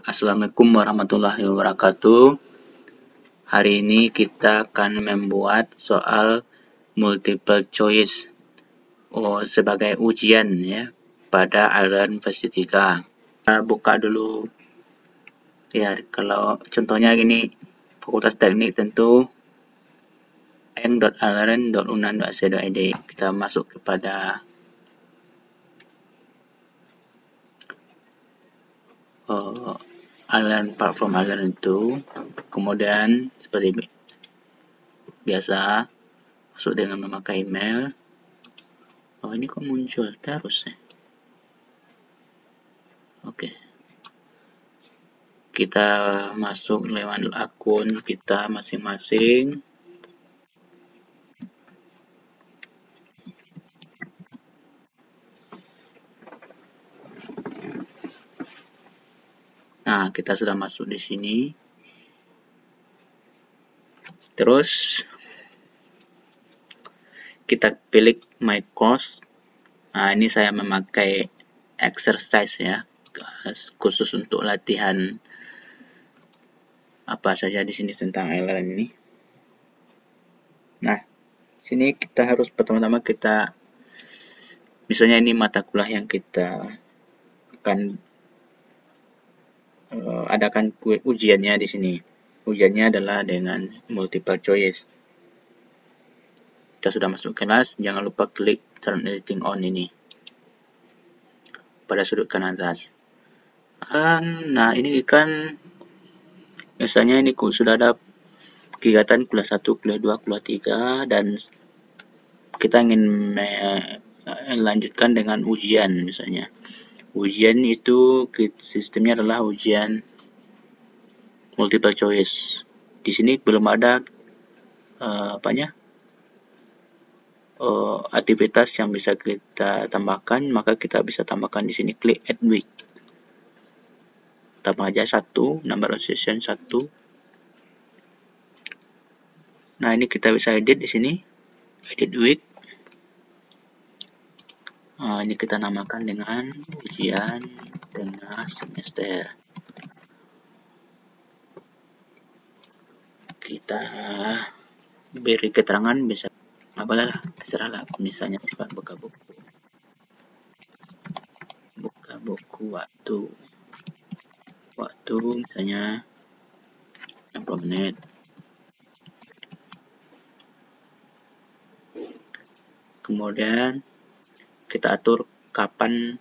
Assalamualaikum warahmatullahi wabarakatuh. Hari ini kita akan membuat soal multiple choice sebagai ujian ya pada aliran versi 3. Kita buka dulu ya, kalau contohnya gini, Fakultas Teknik tentu eng.aliran.unan.ac.id. Kita masuk kepada aliran platform aliran itu, kemudian seperti biasa masuk dengan memakai email. Ini kok muncul terus ya? Oke. Kita masuk lewat akun kita masing-masing. Nah, kita sudah masuk di sini. Terus kita pilih My Course. Nah, ini saya memakai exercise ya, khusus untuk latihan apa saja di sini tentang aliran ini. Nah, sini kita harus pertama-tama kita, misalnya ini mata kuliah yang kita akan adakan ujiannya di sini. Ujiannya adalah dengan multiple choice. Kita sudah masuk kelas, jangan lupa klik turn editing on ini pada sudut kanan atas. Nah, ini kan misalnya ini sudah ada kegiatan kuliah 1, kuliah 2, kuliah 3, dan kita ingin melanjutkan dengan ujian misalnya. Ujian itu sistemnya adalah ujian multiple choice. Di sini belum ada aktivitas yang bisa kita tambahkan, maka kita bisa tambahkan di sini, klik add week. Tambah aja 1, number of session 1. Nah, ini kita bisa edit di sini, edit week. Ini kita namakan dengan ujian tengah semester. Kita beri keterangan, bisa apalah, terserahlah, misalnya sifat buka buku waktu misalnya 60 menit. Kemudian kita atur kapan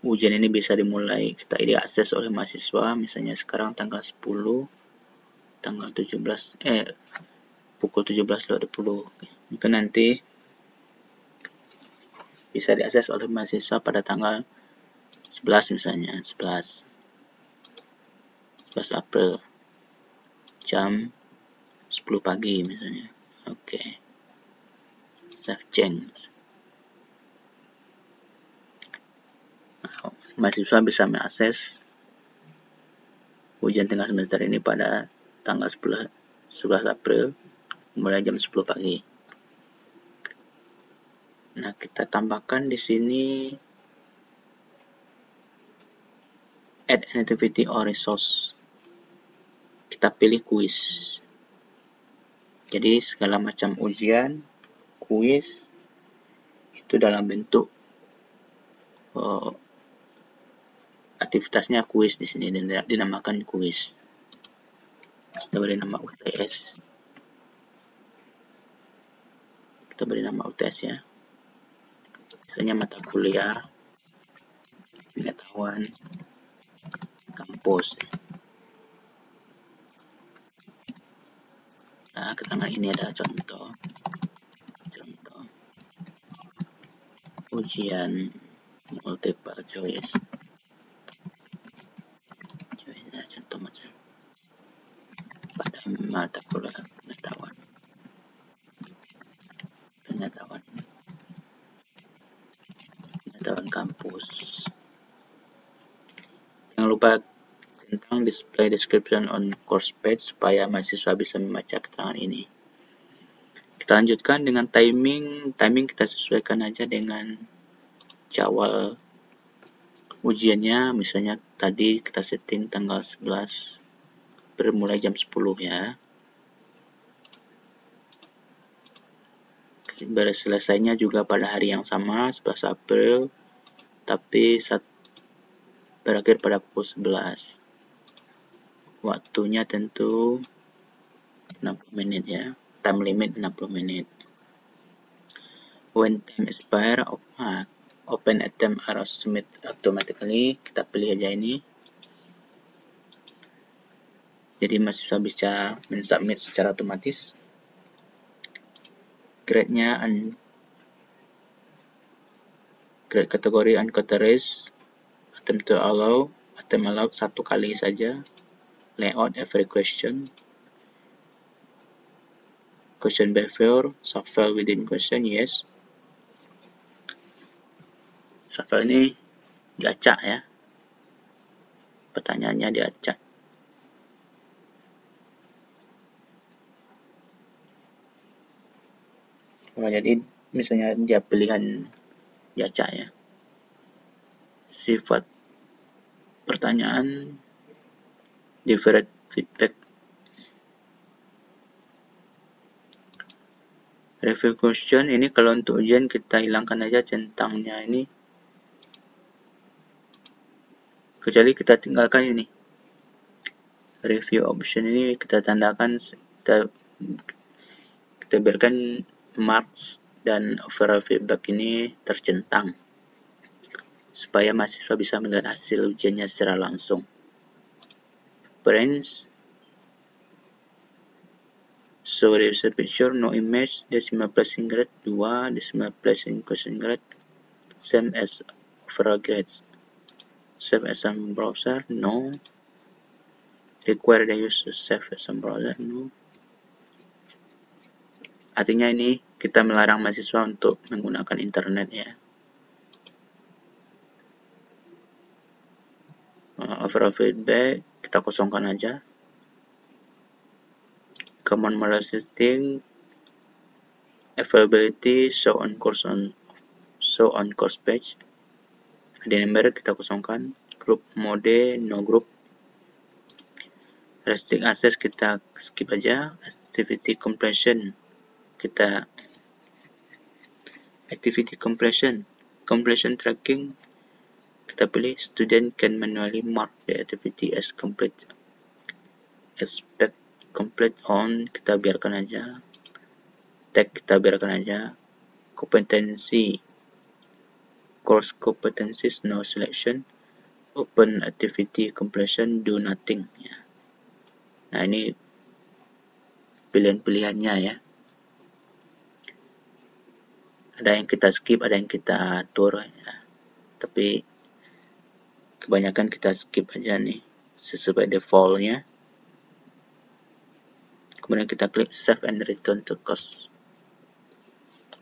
ujian ini bisa dimulai. Kita diakses oleh mahasiswa, misalnya sekarang tanggal 10, tanggal 17, pukul 17.20. Mungkin nanti bisa diakses oleh mahasiswa pada tanggal 11 misalnya, 11 April jam 10 pagi misalnya. Oke. Save change. Mahasiswa bisa mengakses ujian tengah semester ini pada tanggal 11 April mulai jam 10 pagi. Nah, kita tambahkan di sini add an activity or resource. Kita pilih kuis. Jadi segala macam ujian, kuis itu dalam bentuk aktivitasnya kuis di sini, dan dinamakan kuis. Kita beri nama UTS. Kita beri nama UTS ya. Misalnya mata kuliah pengetahuan kampus. Nah, keterangan ini adalah contoh ujian multiple choice. Nah, contoh macam pada mata kuliah pengetahuan kampus. Jangan lupa tentang display description on course page supaya mahasiswa bisa membaca keterangan ini. Kita lanjutkan dengan timing. Timing kita sesuaikan aja dengan jadwal ujiannya, misalnya tadi kita setting tanggal 11 bermulai jam 10 ya. Selesainya juga pada hari yang sama, 11 April, tapi berakhir pada pukul 11. Waktunya tentu 60 menit ya, time limit 60 menit. When time expire, open attempt are submit automatically. Kita pilih aja ini. Jadi mahasiswa bisa mensubmit secara otomatis. Grade-nya grade kategori uncategorized, attempt to allow, attempt allowed 1 kali saja. Layout every question. Question behavior, shuffle within question, yes. Shuffle ini diacak ya. Pertanyaannya diacak. Jadi misalnya dia pilihan diacak ya. Sifat pertanyaan, different feedback. Review question ini kalau untuk ujian kita hilangkan aja centangnya ini. Kecuali kita tinggalkan ini. Review option ini kita tandakan, kita berikan marks dan overall feedback ini tercentang supaya mahasiswa bisa melihat hasil ujiannya secara langsung. Parents, so there's a picture, no image, decimal placing grade 2, decimal placing question grade, same as overall grades. Save as a browser, no. Require the user to save as a browser, no. Artinya ini kita melarang mahasiswa untuk menggunakan internet ya. Overall feedback kita kosongkan aja. Common model setting, availability, show on course page. ID number kita kosongkan. Group mode, no group. Restrict access kita skip aja. Activity completion kita completion tracking kita pilih student can manually mark the activity as complete. Expect complete on kita biarkan aja. Tag kita biarkan aja. Competency, course competencies, no selection. Open activity completion, do nothing ya. Nah ini pilihan-pilihannya ya. Ada yang kita skip, ada yang kita atur ya. Tapi kebanyakan kita skip aja nih sesuai defaultnya. Kemudian kita klik save and return to course.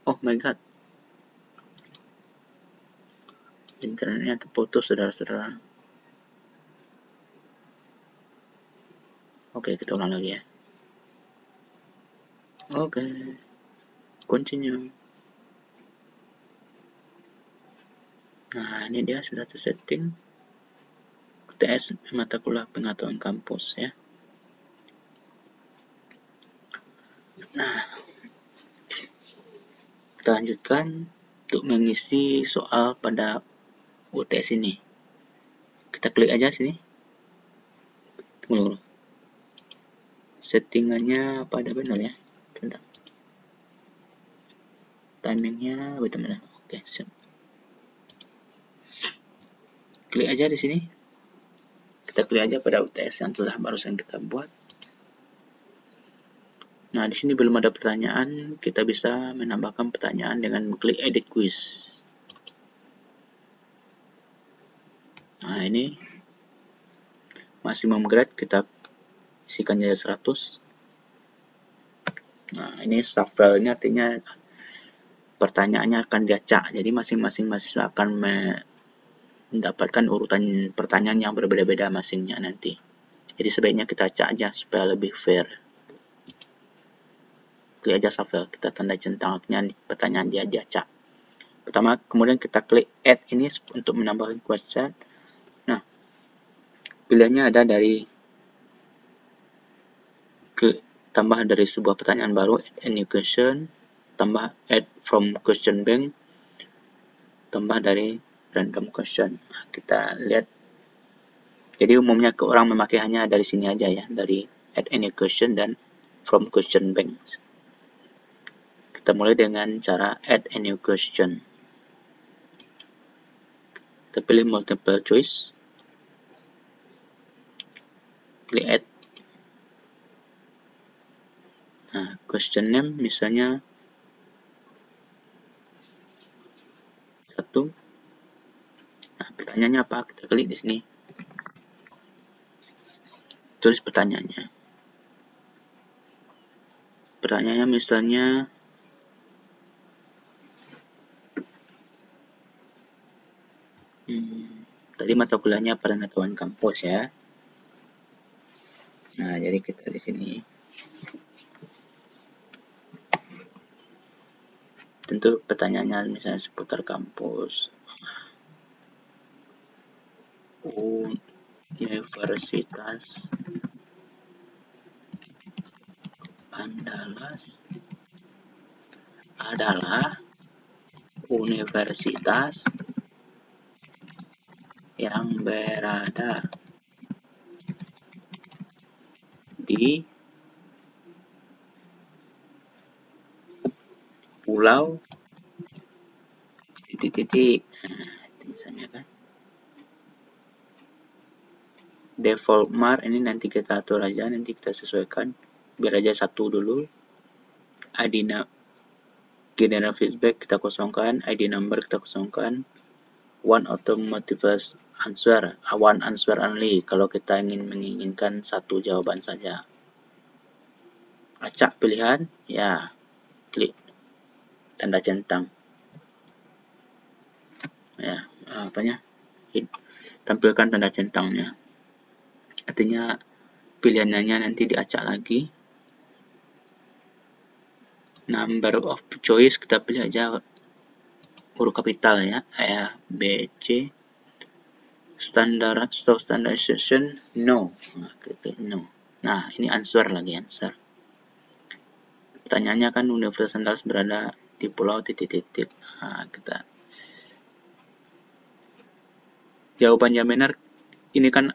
Oh my god, internetnya terputus saudara-saudara. Oke, kita ulang lagi ya. Oke, continue. Nah ini dia sudah tersetting. UTS mata kuliah pengetahuan kampus ya. Nah, kita lanjutkan untuk mengisi soal pada UTS ini. Kita klik aja sini. Tunggu dulu. Settingannya pada benar ya. Bentar. Timingnya benar-benar. Oke, siap. Klik aja di sini. Kita klik aja pada UTS yang telah barusan kita buat. Nah, di sini belum ada pertanyaan. Kita bisa menambahkan pertanyaan dengan mengklik edit quiz. Nah, ini maximum grade kita isikan jadi 100. Nah, ini shuffle ini artinya pertanyaannya akan diacak. Jadi masing-masing mahasiswa akan mendapatkan urutan pertanyaan yang berbeda-beda masingnya nanti. Jadi sebaiknya kita acak aja supaya lebih fair. Klik aja shuffle, kita tanda centang artinya pertanyaan dia diacak. Pertama, kemudian kita klik add ini untuk menambahkan question. Pilihannya ada dari tambah dari sebuah pertanyaan baru, add a new question, tambah add from question bank, tambah dari random question. Nah, kita lihat. Jadi umumnya orang memakai hanya dari sini aja ya, dari add a new question dan from question bank. Kita mulai dengan cara add a new question. Kita pilih multiple choice, klik add. Nah, question name misalnya 1. Nah, pertanyaannya apa? Kita klik di sini. Tulis pertanyaannya. Pertanyaannya misalnya tadi mata kuliahnya pengetahuan kampus ya. Nah, jadi kita di sini tentu pertanyaannya misalnya seputar kampus. Universitas Andalas adalah universitas yang berada di pulau titik-titik. Nah, itu misalnya kan. Default mark ini nanti kita atur aja, nanti kita sesuaikan. Biar aja 1 dulu. ID general feedback kita kosongkan, ID number kita kosongkan. One automotive answer, one answer only kalau kita menginginkan satu jawaban saja. Acak pilihan, ya klik tanda centang. Ya, tampilkan tanda centangnya. Artinya pilihannya nanti diacak lagi. Number of choice kita pilih aja huruf kapital ya, A, B, C. Standardization no. Nah, klik no. Nah, ini answer lagi, answer. Pertanyaannya kan Universitas Andalas berada di pulau titik-titik. Nah, kita jawaban yang benar ini kan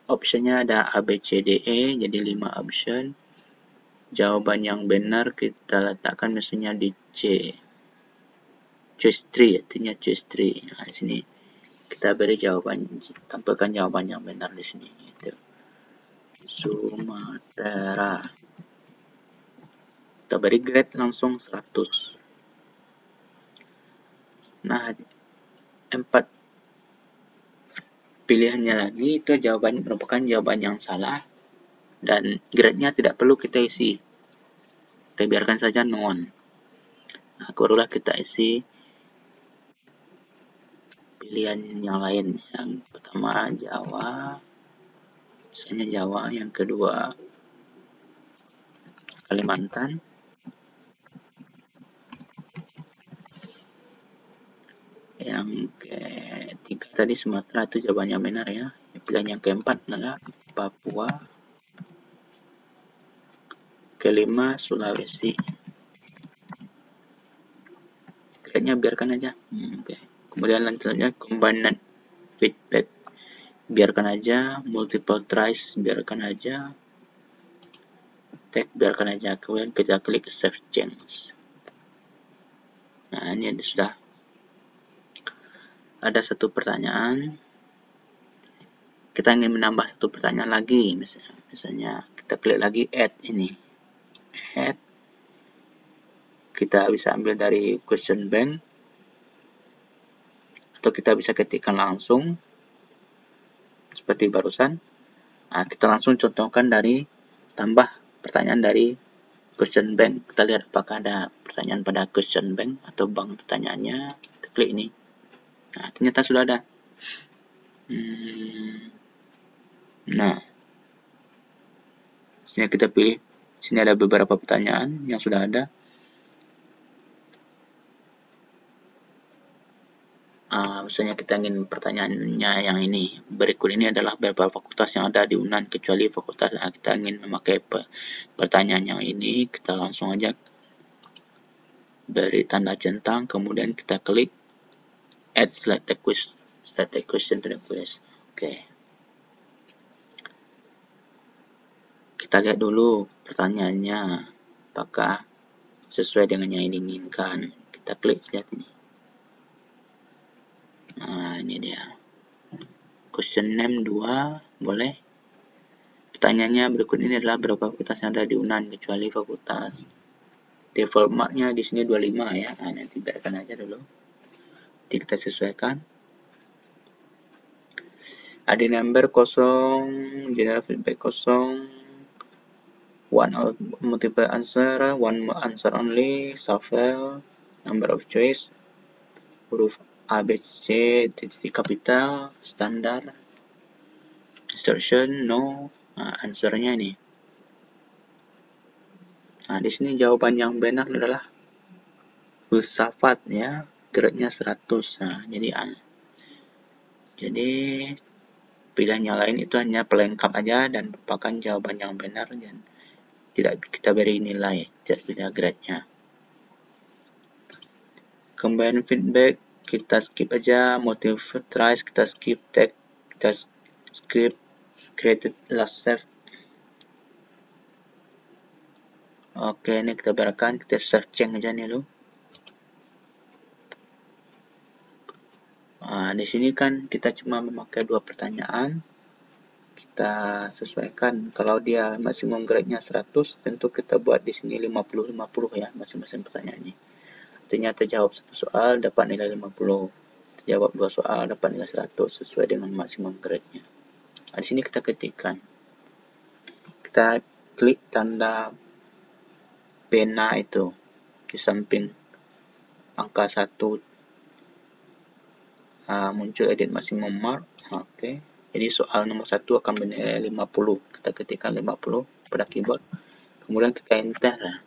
optionnya ada A, B, C, D, E, jadi 5 option. Jawaban yang benar kita letakkan misalnya di C. Choice 3, artinya choice 3. Nah, di sini kita beri jawaban, tampilkan jawaban yang benar di sini. Itu. Sumatera. Kita beri grade langsung 100. Nah, 4 pilihannya lagi itu jawaban merupakan jawaban yang salah dan grade-nya tidak perlu kita isi. Kita biarkan saja non. Nah, barulah kita isi pilihan yang lain. Yang pertama Jawa, misalnya Jawa. Yang kedua Kalimantan. Yang ketiga tadi Sumatera, itu jawabannya benar ya. Pilihan yang keempat adalah Papua. Kelima Sulawesi. Grade-nya biarkan aja. Okay. Kemudian lanjutnya combined feedback, biarkan aja. Multiple tries, biarkan aja. Tag, biarkan aja. Kemudian kita klik save change. Nah, ini sudah ada satu pertanyaan. Kita ingin menambah satu pertanyaan lagi, misalnya kita klik lagi add ini. Add. Kita bisa ambil dari question bank atau kita bisa ketikkan langsung seperti barusan. Nah, kita langsung contohkan dari tambah pertanyaan dari question bank. Kita lihat apakah ada pertanyaan pada question bank atau bank pertanyaannya. Kita klik ini. Nah, ternyata sudah ada. Nah, sini kita pilih. Sini ada beberapa pertanyaan yang sudah ada. Misalnya kita ingin pertanyaannya yang ini, berikut ini adalah beberapa fakultas yang ada di UNAN kecuali fakultas. Kita ingin memakai pertanyaan yang ini, kita langsung aja beri tanda centang, kemudian kita klik add selected question to the quiz. Oke. Kita lihat dulu pertanyaannya apakah sesuai dengan yang diinginkan. Kita klik lihat ini. Nah, ini dia. Question name 2, boleh. Pertanyaannya berikut ini adalah berapa fakultas yang ada di UNAN kecuali fakultas. Default marknya di sini 25 ya. Nah, nanti biarkan aja dulu. Nanti kita sesuaikan. ID number 0, general feedback 0, one or multiple answer, one answer only, shuffle, number of choice, huruf A, B, C, titik kapital, standar, instruction, no. Nah, answernya ini. Nah, di sini jawaban yang benar adalah filsafat ya, grade-nya 100. Nah, jadi pilihan yang lain itu hanya pelengkap aja dan merupakan jawaban yang benar dan tidak kita beri nilai, tidak beda grade-nya. Combine feedback kita skip aja, motive tries kita skip, tag kita skip, created last save. Oke, ini kita biarkan, kita save change aja nih lo. Nah, di sini kan kita cuma memakai 2 pertanyaan. Kita sesuaikan. Kalau dia maksimum grade-nya 100, tentu kita buat di sini 50-50 ya masing-masing pertanyaannya. Artinya terjawab 1 soal dapat nilai 50. Terjawab 2 soal dapat nilai 100 sesuai dengan maksimum grade-nya. Nah, di sini kita ketikkan. Kita klik tanda pena itu di samping angka 1. Muncul edit maximum mark. Oke. Jadi soal nomor 1 akan bernilai 50. Kita ketikkan 50 pada keyboard. Kemudian kita enter.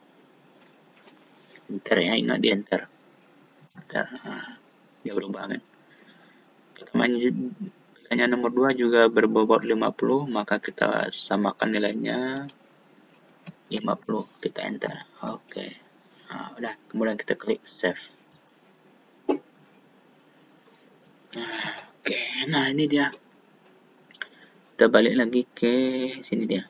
Enter ya, ingat di enter. Dia berubah kan. Pertanyaan nomor 2 juga berbobot 50, maka kita samakan nilainya 50. Kita enter. Oke. Udah, kemudian kita klik save. Oke, nah ini dia. Kita balik lagi ke sini dia.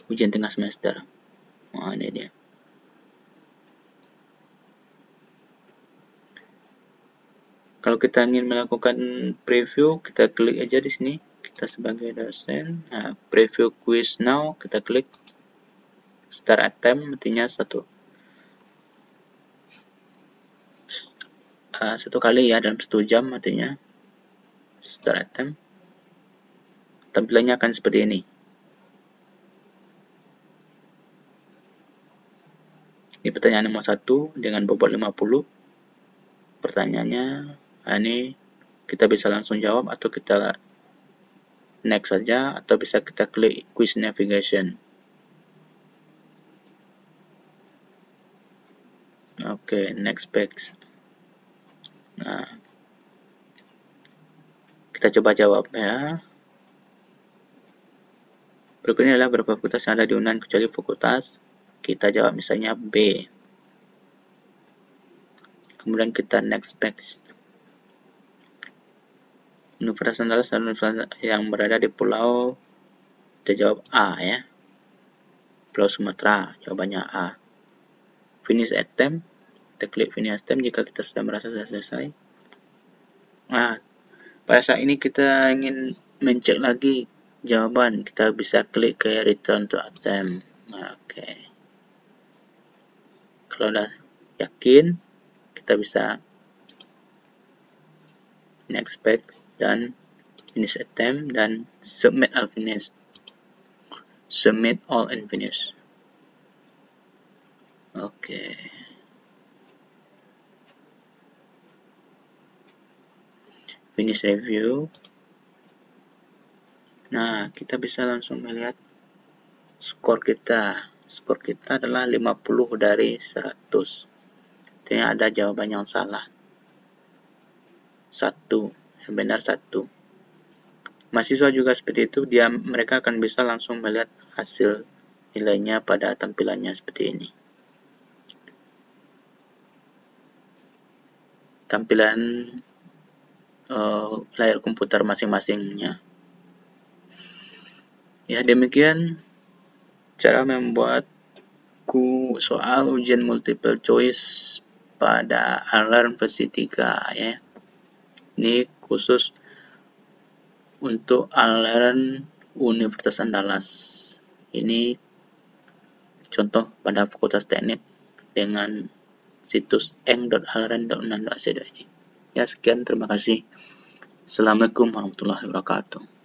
Ujian tengah semester. Nah, ini dia. Kalau kita ingin melakukan preview, kita klik aja di sini. Kita sebagai dosen, preview quiz now, kita klik start attempt, artinya satu kali ya dalam 1 jam, artinya start attempt. Tampilannya akan seperti ini. Ini pertanyaan nomor 1 dengan bobot 50. Pertanyaannya ini kita bisa langsung jawab atau kita next saja, atau bisa kita klik quiz navigation. Oke, next page. Nah, kita coba jawab ya. Berikutnya adalah berapa fakultas yang ada di UNAN kecuali fakultas. Kita jawab misalnya B. Kemudian kita next page. Universitas Andalas dan universitas yang berada di pulau, kita jawab A ya. Pulau Sumatera, jawabannya A. Finish attempt, kita klik finish attempt jika kita sudah merasa sudah selesai. Nah, pada saat ini kita ingin mencek lagi jawaban, kita bisa klik ke return to attempt. Oke. Kalau udah yakin, kita bisa next page dan finish attempt dan submit all finish. Submit all and finish. Oke. Finish review. Nah, kita bisa langsung melihat skor kita. Skor kita adalah 50 dari 100. Artinya ada jawaban yang salah. 1. Yang benar 1. Mahasiswa juga seperti itu, mereka akan bisa langsung melihat hasil nilainya pada tampilannya seperti ini. Tampilan layar komputer masing-masingnya. Ya, demikian cara membuat soal ujian multiple choice pada Unlearn versi 3 ya. Ini khusus untuk Unlearn Universitas Andalas. Ini contoh pada Fakultas Teknik dengan situs eng.unlearn.unan.ac.id. Ya, sekian, terima kasih. Assalamualaikum warahmatullahi wabarakatuh.